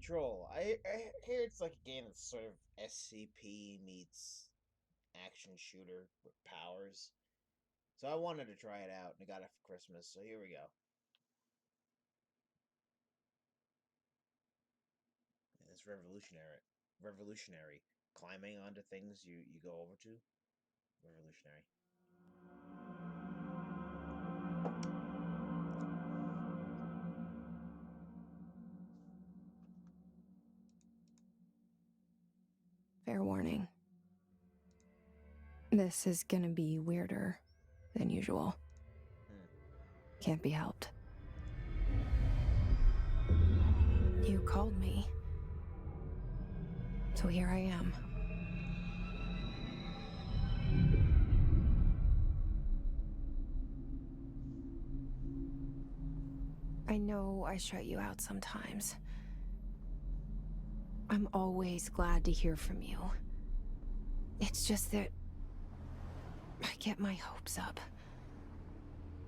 Control. I hear it's like a game that's sort of SCP meets action shooter with powers. So I wanted to try it out, and I got it for Christmas. So here we go. It's revolutionary. Revolutionary. Climbing onto things you go over to. Revolutionary. Fair warning. This is gonna be weirder than usual. Can't be helped. You called me. So here I am. I know I shut you out sometimes. I'm always glad to hear from you. It's just that I get my hopes up.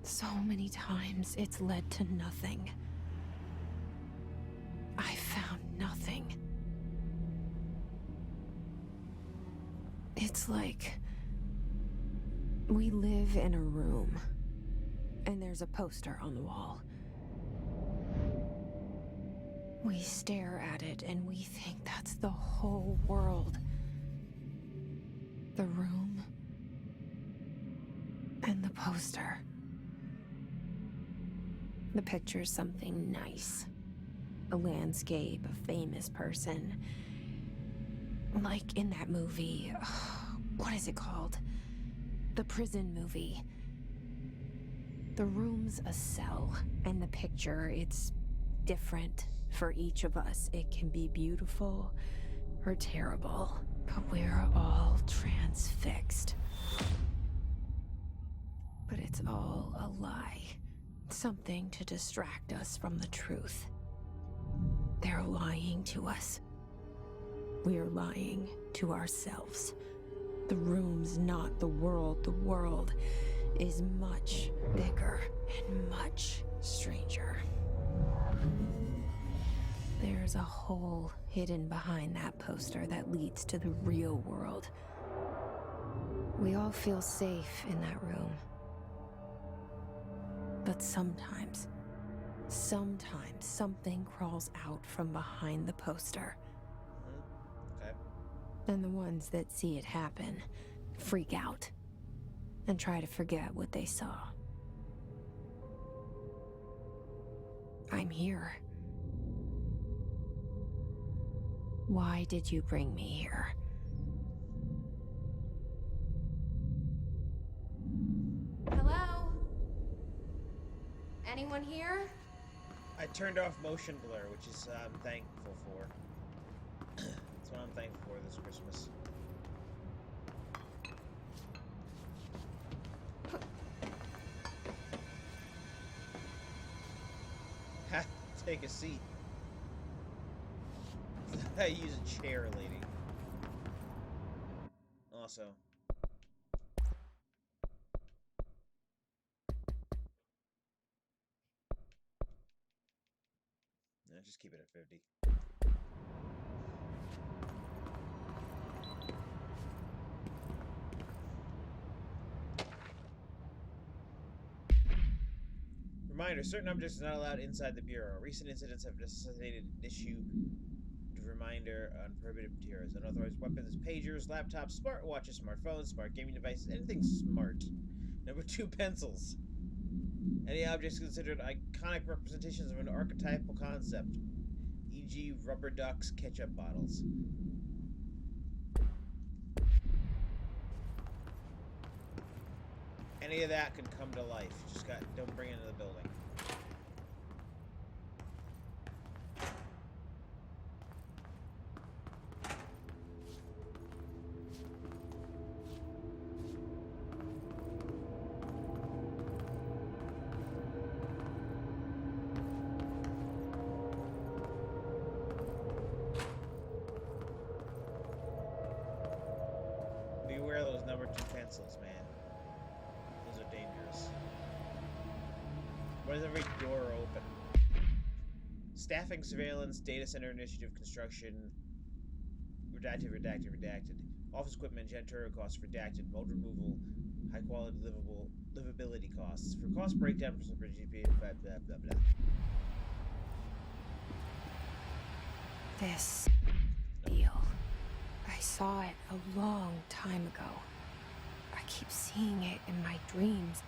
So many times it's led to nothing. I found nothing. It's like we live in a room, and there's a poster on the wall. We stare at it and we think that's the whole world. The room and the poster. The picture's something nice. A landscape, a famous person. Like in that movie, what is it called? The prison movie. The room's a cell, and the picture, it's different for each of us. It can be beautiful or terrible, but we're all transfixed. But it's all a lie. Something to distract us from the truth. They're lying to us. We're lying to ourselves. The room's not the world. The world is much bigger and much stranger. There's a hole hidden behind that poster that leads to the real world. We all feel safe in that room. But sometimes something crawls out from behind the poster. Okay. And the ones that see it happen freak out and try to forget what they saw. I'm here. Why did you bring me here? Hello? Anyone here? I turned off motion blur, which is I'm thankful for. That's what I'm thankful for this Christmas. Take a seat. I use a chair, lady. Also. No, just keep it at 50. Reminder, certain objects are not allowed inside the Bureau. Recent incidents have necessitated an issue reminder on prohibited materials. Unauthorized weapons, pagers, laptops, smartwatches, smartphones, smart gaming devices, anything smart. Number 2, pencils. Any objects considered iconic representations of an archetypal concept, e.g. rubber ducks, ketchup bottles. Any of that can come to life. Just don't bring it into the building. Beware those number 2 pencils, man. Those are dangerous. Why is every door open? Staffing, surveillance, data center initiative, construction, redacted, redacted, redacted. Office equipment, janitorial costs, redacted. Mold removal, high quality livability costs. For cost breakdown for super GP, blah, blah, blah, blah. This deal. I saw it a long time ago. I keep seeing it in my dreams.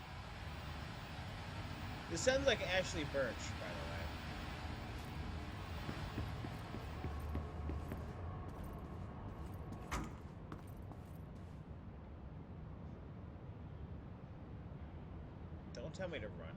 This sounds like Ashley Birch, by the way. Don't tell me to run.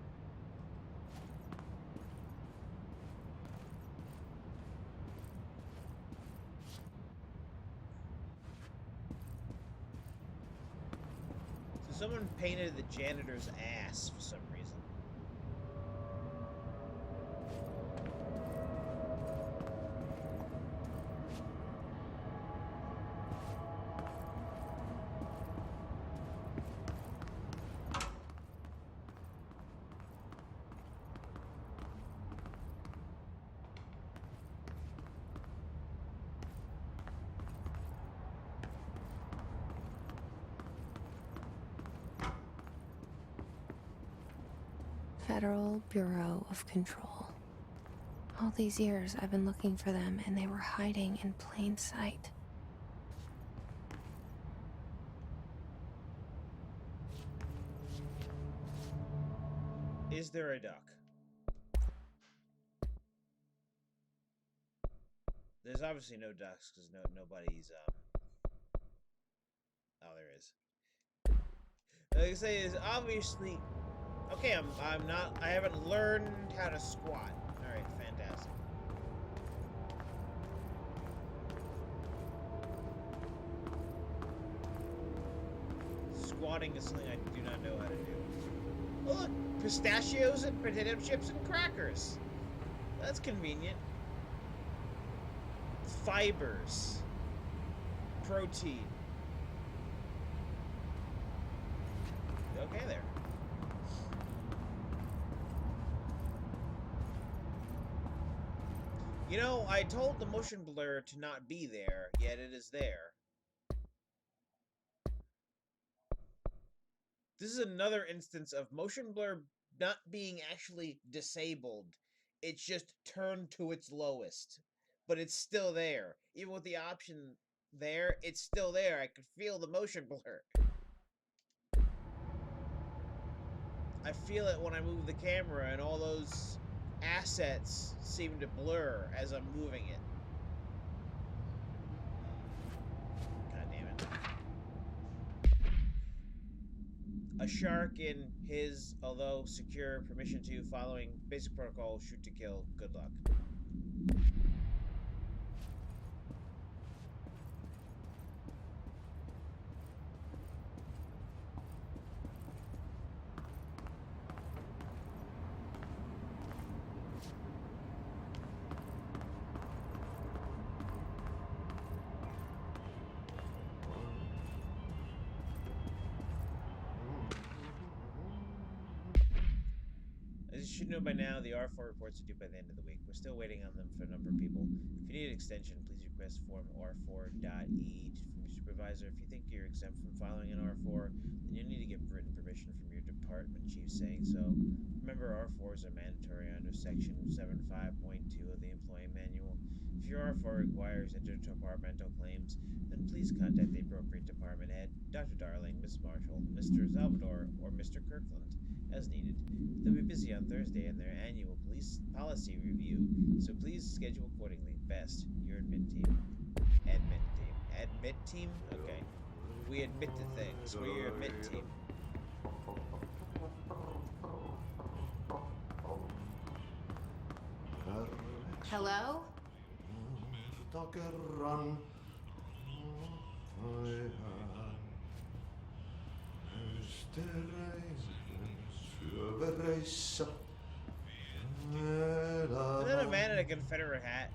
So someone painted the janitor's ass for some reason. Federal Bureau of Control. All these years I've been looking for them, and they were hiding in plain sight. Is there a duck? There's obviously no ducks because nobody's oh, there is. Like I say, is obviously okay. I'm not. I haven't learned how to squat. All right, fantastic. Squatting is something I do not know how to do. Oh, look, pistachios and potato chips and crackers. That's convenient. Fibers. Protein. Okay, there. You know, I told the motion blur to not be there, yet it is there. This is another instance of motion blur not being actually disabled. It's just turned to its lowest. But it's still there. Even with the option there, it's still there. I could feel the motion blur. I feel it when I move the camera, and all those assets seem to blur as I'm moving it. God damn it. A shark in his, although secure, permission to, following basic protocol, shoot to kill. Good luck. As you should know by now, the R4 reports are due by the end of the week. We're still waiting on them for a number of people. If you need an extension, please request form R4.E from your supervisor. If you think you're exempt from filing an R4, then you'll need to get written permission from your department chief saying so. Remember, R4s are mandatory under Section 75.2 of the Employee Manual. If your R4 requires interdepartmental claims, then please contact the appropriate department head, Dr. Darling, Miss Marshall, Mr. Salvador, or Mr. Kirkland, as needed. They'll be busy on Thursday in their annual police policy review, so please schedule accordingly. Best, your admit team. Admit team. Admit team? Okay. We admit to things. We're your admit team. Hello? Is that a man in a Confederate hat?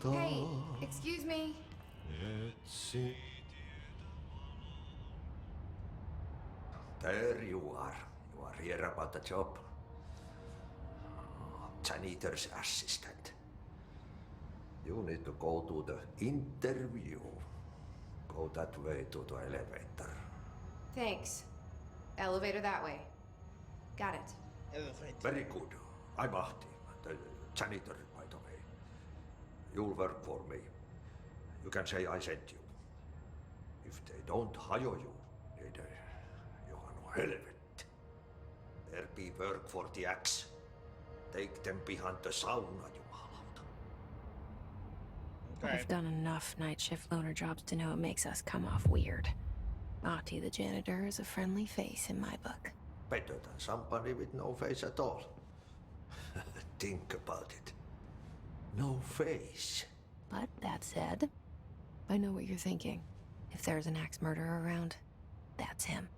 Hey, excuse me. There you are. You are here about the job. Janitor's assistant. You need to go to the interview. Go that way to the elevator. Thanks. Elevator that way. Got it. Very good. I'm Ahti, the janitor, by the way. You'll work for me. You can say I sent you. If they don't hire you, then you are no helvet. There be work for the axe. Take them behind the sauna, jumalauta. Okay. I've done enough night shift loner jobs to know it makes us come off weird. Ahti the janitor is a friendly face in my book. Better than somebody with no face at all. Think about it. No face. But that said, I know what you're thinking. If there's an axe murderer around, that's him.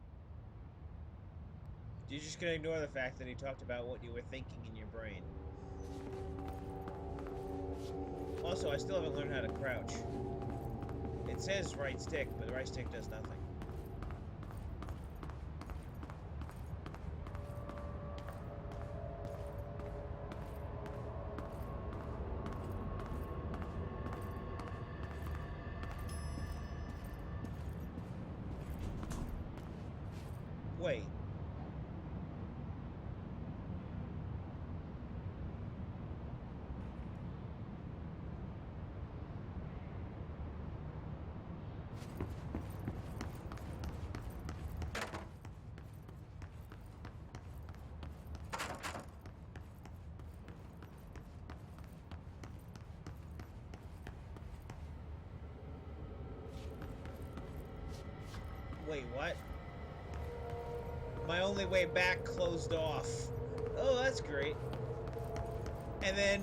You're just gonna ignore the fact that he talked about what you were thinking in your brain. Also, I still haven't learned how to crouch. It says right stick, but the right stick does nothing. Wait. Wait, what? My only way back closed off. Oh, that's great. And then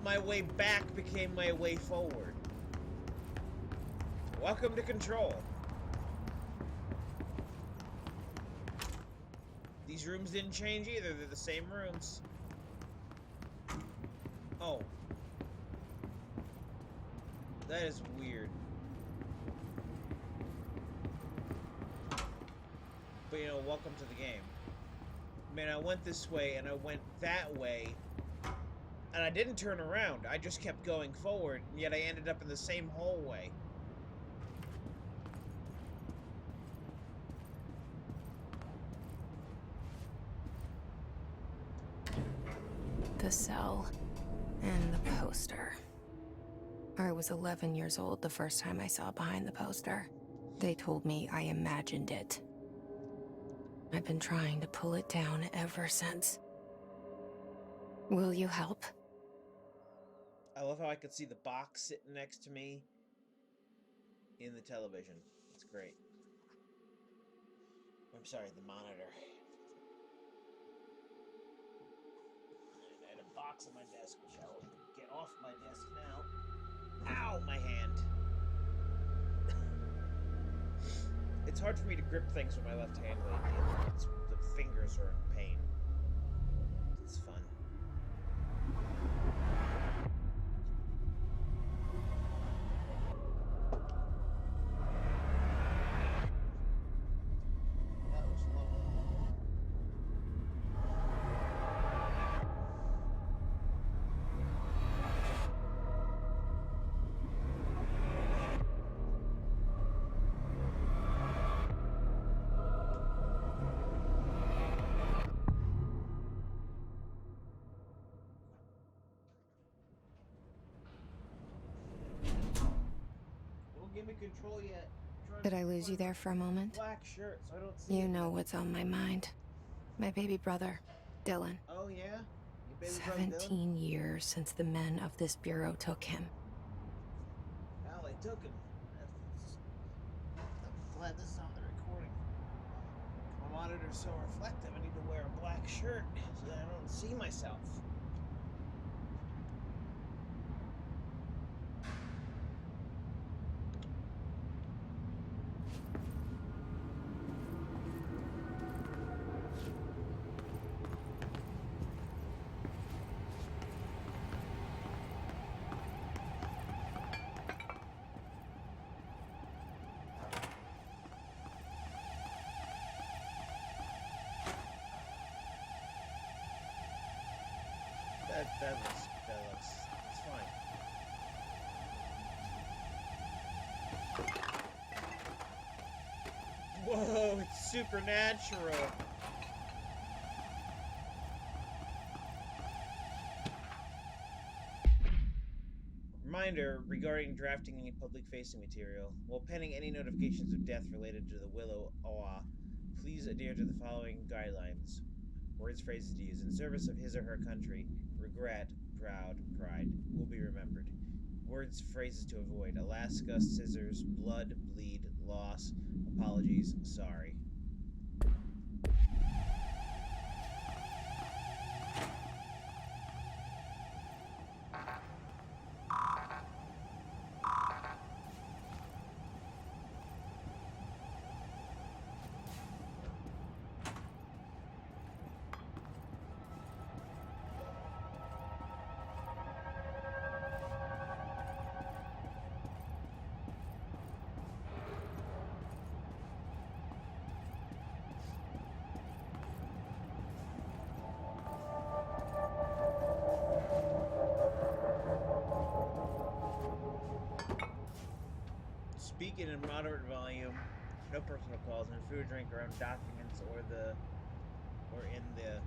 my way back became my way forward. Welcome to Control. These rooms didn't change either. They're the same rooms. Oh. That is weird. But, you know, welcome to the game. Man, I went this way, and I went that way, and I didn't turn around. I just kept going forward, and yet I ended up in the same hallway. The cell and the poster. I was 11 years old the first time I saw behind the poster. They told me I imagined it. I've been trying to pull it down ever since. Will you help? I love how I could see the box sitting next to me in the television. It's great. I'm sorry, the monitor. I had a box on my desk, which I will get off my desk now. Ow, my hand. It's hard for me to grip things with my left hand lately. The fingers are in pain. It's fun. That was lovely. Give me control yet. Did I lose you there for a moment? Black shirt, so I don't see You it. know what's on my mind. My baby brother, Dylan. Oh yeah? Your baby brother Dylan? 17 years since the men of this bureau took him. Well, they took him. I'm glad this is on the recording. My monitor's so reflective, I need to wear a black shirt so that I don't see myself. It's fine. Whoa, it's supernatural. Reminder regarding drafting any public-facing material. While penning any notifications of death related to the Willow Awa, please adhere to the following guidelines. Words, phrases to use. In service of his or her country, regret, proud, pride, will be remembered. Words, phrases to avoid. Alaska, scissors, blood, bleed, loss, apologies, sorry. Speak in a moderate volume, no personal calls, and food or drink around documents or in the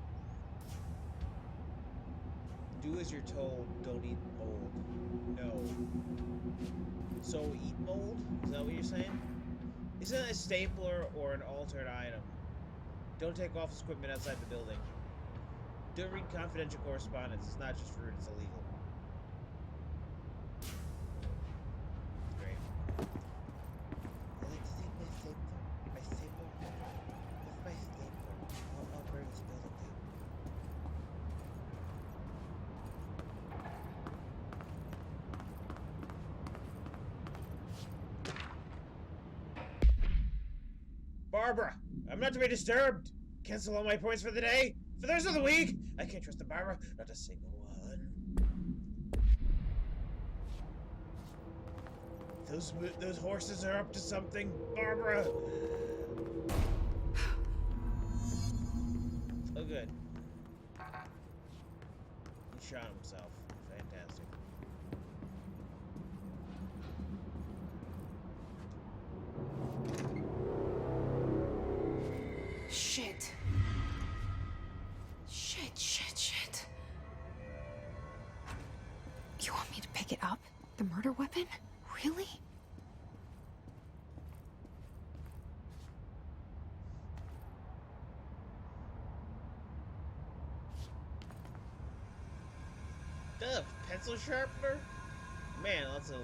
do as you're told, don't eat mold. No. So eat mold? Is that what you're saying? Isn't it a stapler or an altered item? Don't take office equipment outside the building. Don't read confidential correspondence. It's not just rude, it's illegal. Barbara, I'm not to be disturbed. Cancel all my points for the day. For the rest of the week, I can't trust the Barbara, not a single one. Those horses are up to something, Barbara. Oh, good. He shot himself. Fantastic. Shit. Shit. You want me to pick it up? The murder weapon? Really? Duh, pencil sharpener? Man, lots of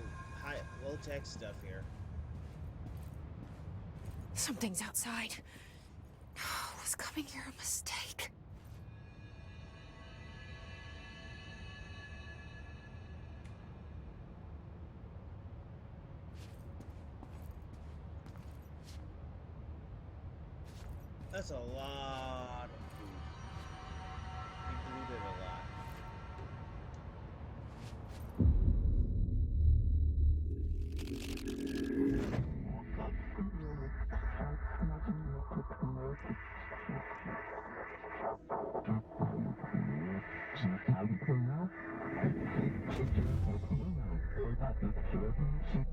low-tech stuff here. Something's outside. Was coming here a mistake? That's a lot of food. He blew it a lot.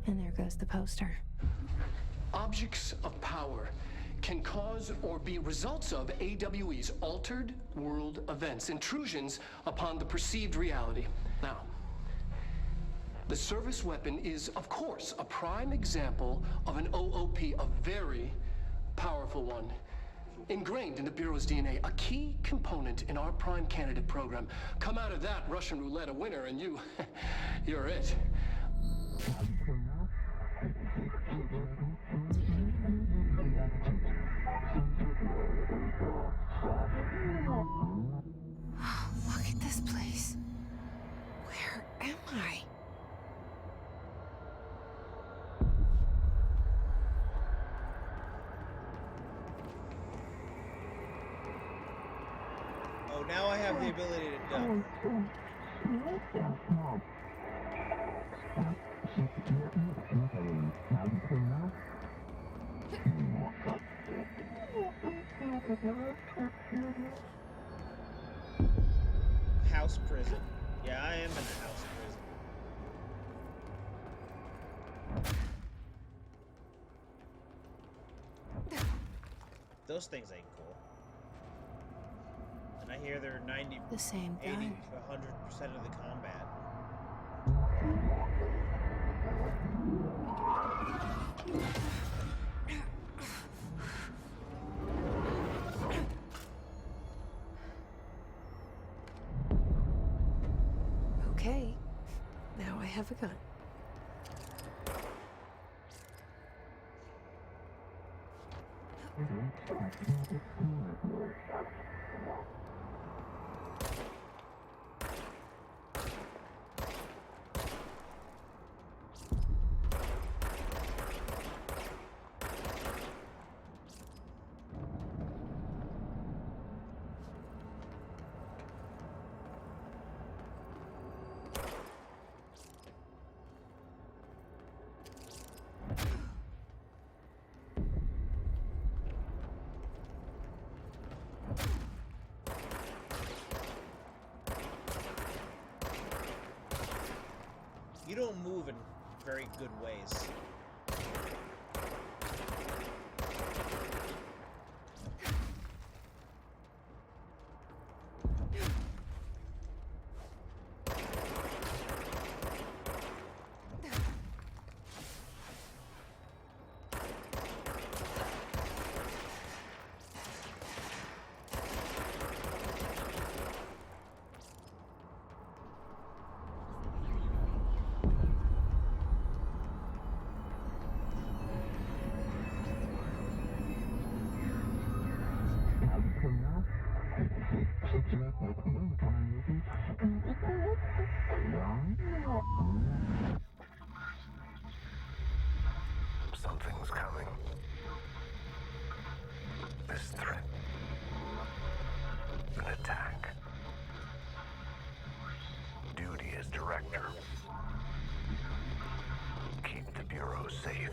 And there goes the poster. Objects of power can cause or be results of AWE's altered world events, intrusions upon the perceived reality. Now, the service weapon is, of course, a prime example of an OOP, a very powerful one. Ingrained in the Bureau's DNA, a key component in our prime candidate program. Come out of that Russian roulette a winner and you're it. Look at this place. Where am I? Oh, now I have the ability to duck. House prison. Yeah, I am in the house prison. Those things ain't cool. And I hear they're 90, The same 80 gun. to 100% of the combat. Okay, now I have a gun. You don't move in very good ways. Something's coming. This threat. An attack. Duty as director. Keep the Bureau safe.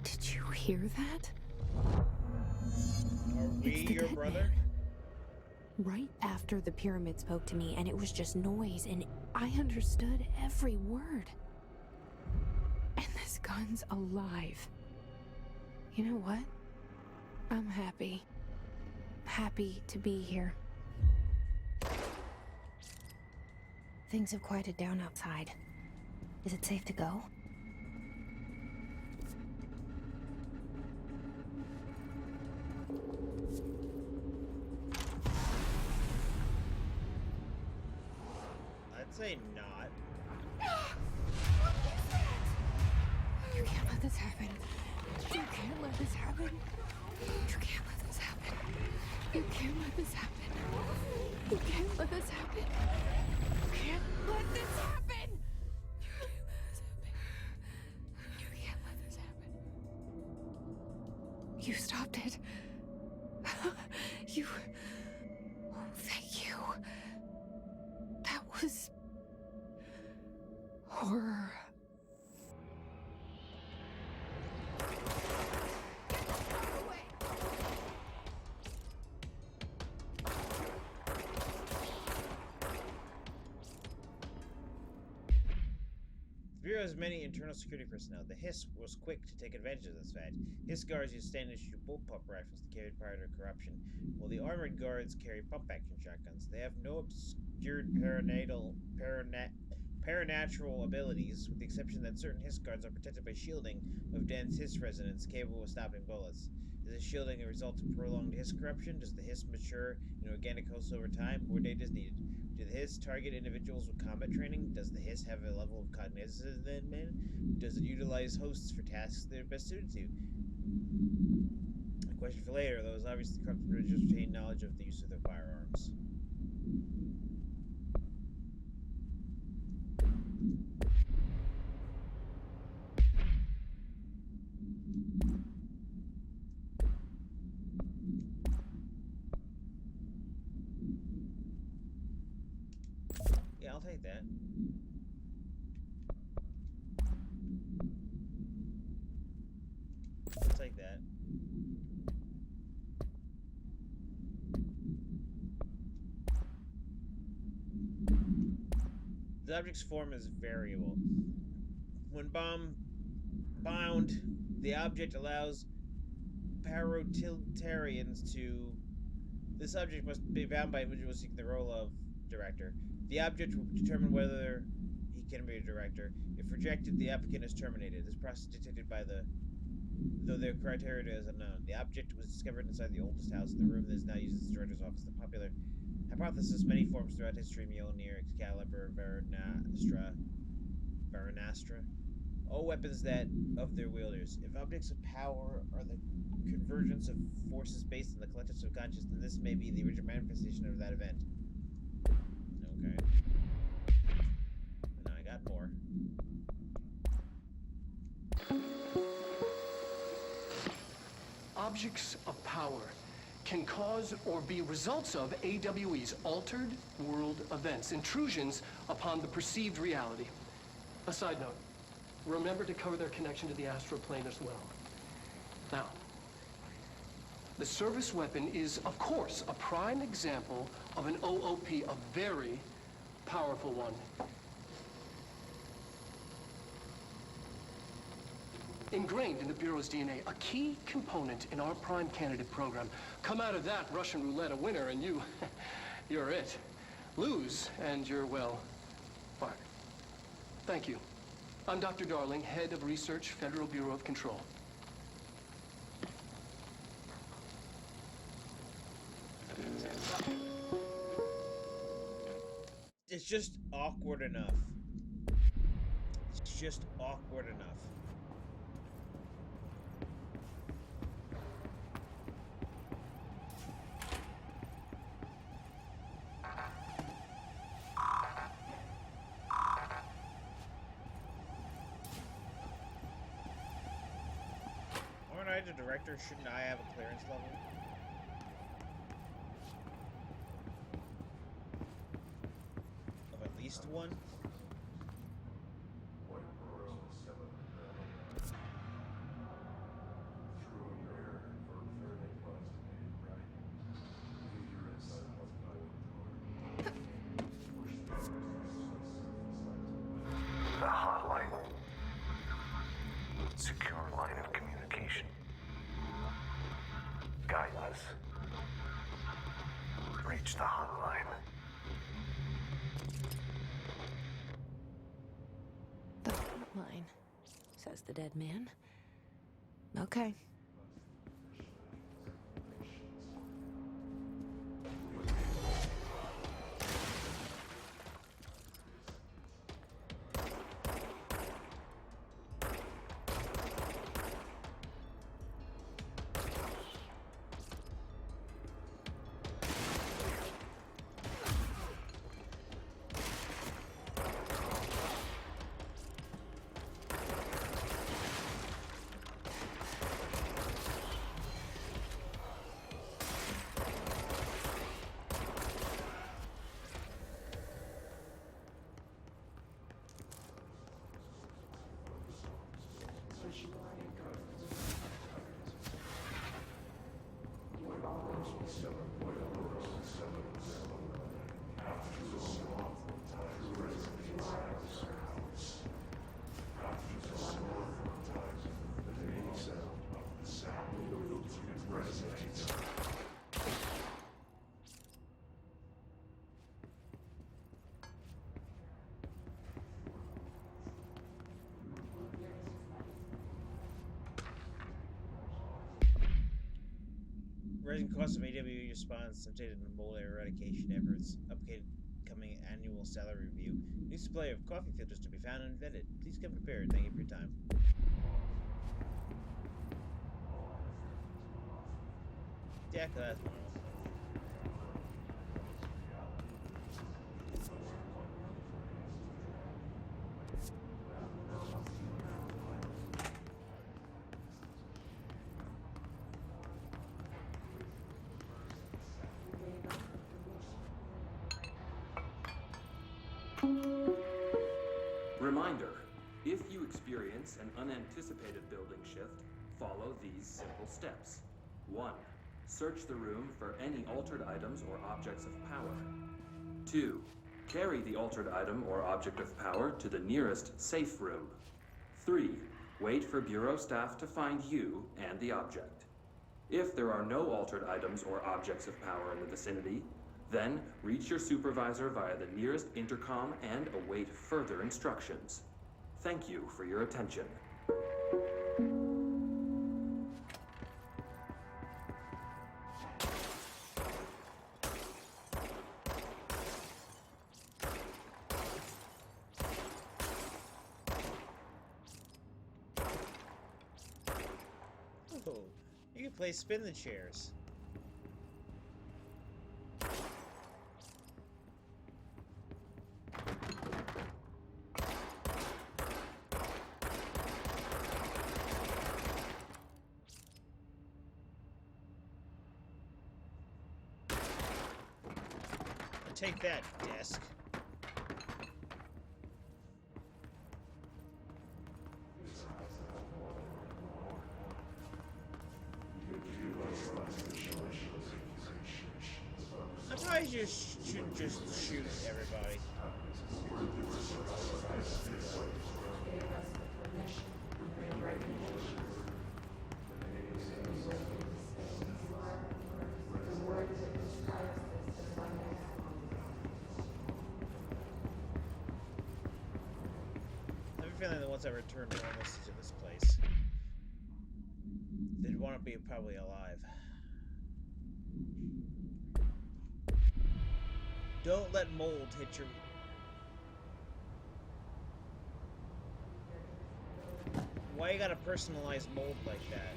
Did you hear that? Are we It's the your dead brother? man. Right after the pyramid spoke to me, and it was just noise, and I understood every word. And this gun's alive. You know what? I'm happy. Happy to be here. Things have quieted down outside. Is it safe to go? I'd say not. You can't let this happen. You can't let this happen. You can't let this happen. You can't let this happen. You can't let this happen. You can't let this happen. You can't let this happen. You stopped it. You... Oh, thank you. That was... horror. The Bureau has many internal security personnel. The Hiss was quick to take advantage of this fact. Hiss guards use standard-issue bullpup rifles to carry prior to corruption, while the armored guards carry pump-action shotguns. They have no obscured paranatural abilities, with the exception that certain Hiss guards are protected by shielding of dense Hiss resonance capable of stopping bullets. Is this shielding a result of prolonged Hiss corruption? Does the Hiss mature in organic hosts over time? More data is needed. Do the Hiss target individuals with combat training? Does the Hiss have a level of cognizance than men? Does it utilize hosts for tasks they're best suited to? A question for later, though, is obviously corrupted individuals retain knowledge of the use of their firearms. Yeah, I'll take that. I'll take that. The object's form is variable. When bound, the object allows paratilians to... This object must be bound by individuals seeking the role of director. The object will determine whether he can be a director. If rejected, the applicant is terminated. This process is dictated by though their criteria is unknown. The object was discovered inside the oldest house in the room that is now used as the director's office. The popular hypothesis, many forms throughout history: Mjolnir, Excalibur, Varanastra, all weapons that of their wielders. If objects of power are the convergence of forces based on the collective subconscious, then this may be the original manifestation of that event. Okay. Now I got more. Objects of power can cause or be results of AWE's altered world events, intrusions upon the perceived reality. A side note, remember to cover their connection to the astral plane as well. Now, the service weapon is, of course, a prime example of an OOP, a very powerful one. Ingrained in the Bureau's DNA, a key component in our prime candidate program. Come out of that Russian roulette a winner and you're it. Lose and you're, well, fired. Thank you. I'm Dr. Darling, Head of Research, Federal Bureau of Control. It's just awkward enough. It's just awkward enough. Aren't I the director? Shouldn't I have a clearance level? Of at least one? The hotline. Secure line of communication. Guide us. Reach the hotline. The hotline, says the dead man. Okay. Rising costs of AWE response updated in mold eradication efforts. Upcoming annual salary review. New supply of coffee filters to be found and vetted. Please come prepared. Thank you for your time. Yeah, that's one. Reminder, if you experience an unanticipated building shift, follow these simple steps. 1. Search the room for any altered items or objects of power. 2. Carry the altered item or object of power to the nearest safe room. 3. Wait for Bureau staff to find you and the object. If there are no altered items or objects of power in the vicinity, then reach your supervisor via the nearest intercom and await further instructions. Thank you for your attention. Oh, you can play spin the chairs. Take that, desk. I probably should just shoot everybody. I have a feeling that once I return normalcy to this place, they'd want to be probably alive. Don't let mold hit your... Why you gotta personalize mold like that?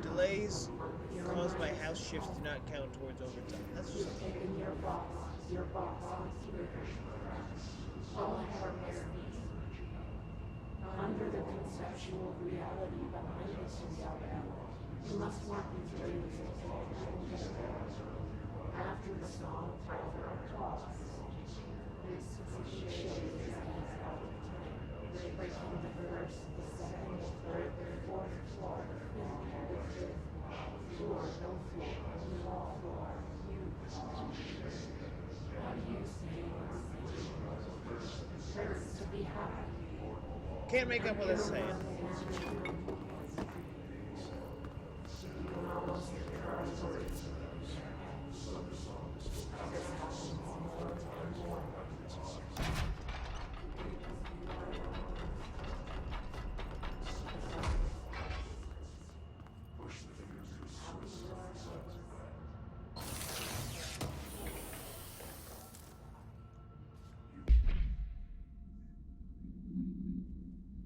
Delays caused by house shifts do not count towards overtime. That's just... Under the conceptual reality behind this reality, you must work with dreams after the song for applause. This shade is out of time, breaking the first, the second, the third, the fourth floor, floor, no floor, only all floor, you. How do you say first to be happy? Can't make up what it's saying.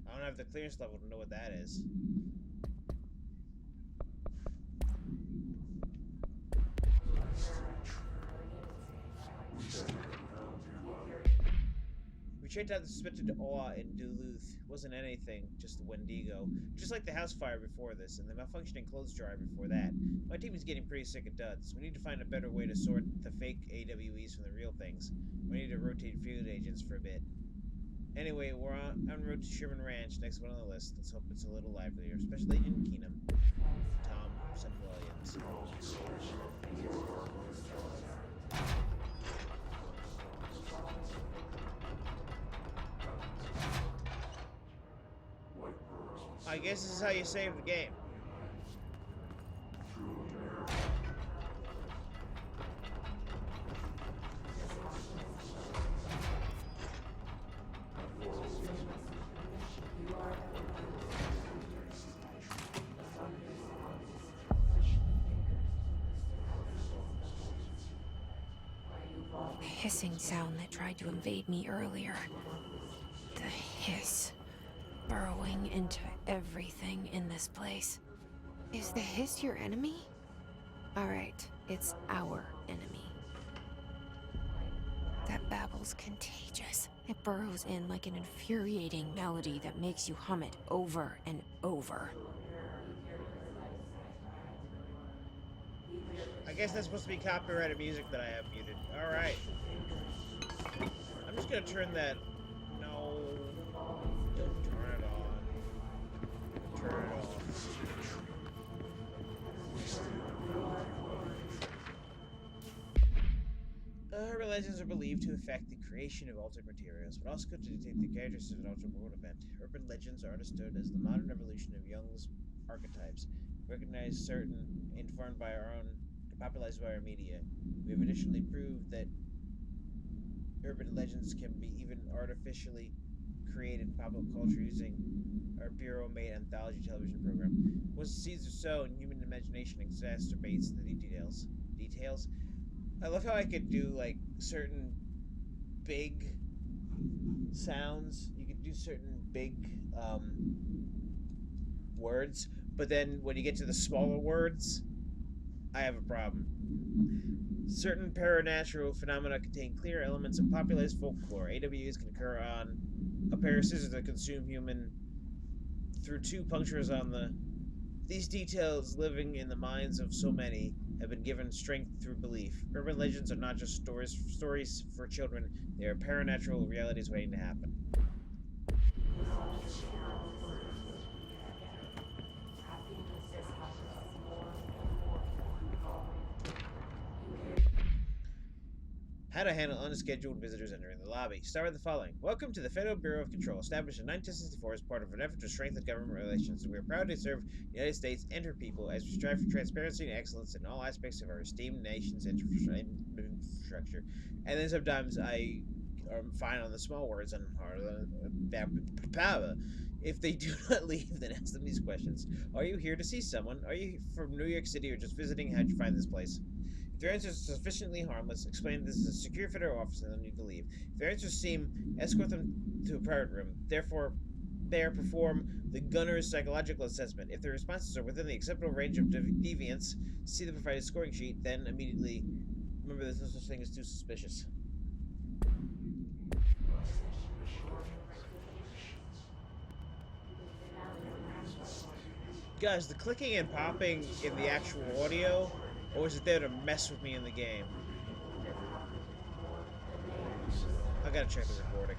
I don't have the clearance level to know what that is. We checked out the suspected OA in Duluth. It wasn't anything, just a Wendigo. Just like the house fire before this, and the malfunctioning clothes dryer before that. My team is getting pretty sick of duds. We need to find a better way to sort the fake AWEs from the real things. We need to rotate field agents for a bit. Anyway, we're en route to Sherman Ranch, next one on the list. Let's hope it's a little livelier. Special Agent Keenum. Tom St. Williams. I guess this is how you save the game. The hissing sound that tried to invade me earlier. The hiss. Burrowing into everything in this place. Is the hiss your enemy? Alright, it's our enemy. That babble's contagious. It burrows in like an infuriating melody that makes you hum it over and over. I guess that's supposed to be copyrighted music that I have muted. Alright. I'm just gonna turn that... No. Don't turn it on. Turn it off. Urban legends are believed to affect the creation of altered materials, but also could dictate the characteristics of an altered world event. Urban legends are understood as the modern evolution of Jung's archetypes, recognized, certain, informed by our own, popularized by our media. We have additionally proved that urban legends can be even artificially created in popular culture using our Bureau-made anthology television program. Once the seeds are sown, human imagination exacerbates the details. I love how I could do like certain big sounds. You could do certain big words, but then when you get to the smaller words, I have a problem. Certain paranatural phenomena contain clear elements of popularized folklore. AWEs can occur on a pair of scissors that consume human through two punctures on the. These details, living in the minds of so many, have been given strength through belief. Urban legends are not just stories for children; they are paranatural realities waiting to happen. How to handle unscheduled visitors entering the lobby. Start with the following. Welcome to the Federal Bureau of Control, established in 1964 as part of an effort to strengthen government relations. We are proud to serve the United States and her people as we strive for transparency and excellence in all aspects of our esteemed nation's infrastructure. And then sometimes I am fine on the small words and if they do not leave, then ask them these questions. Are you here to see someone? Are you from New York City or just visiting? How'd you find this place? If their answers are sufficiently harmless, explain this is a secure federal office and they'll need to leave. If their answers seem, escort them to a private room. Therefore, there perform the gunner's psychological assessment. If their responses are within the acceptable range of deviance, see the provided scoring sheet, then immediately remember there's no such thing as too suspicious. Guys, the clicking and popping in the actual audio, or is it there to mess with me in the game? I gotta check the recording.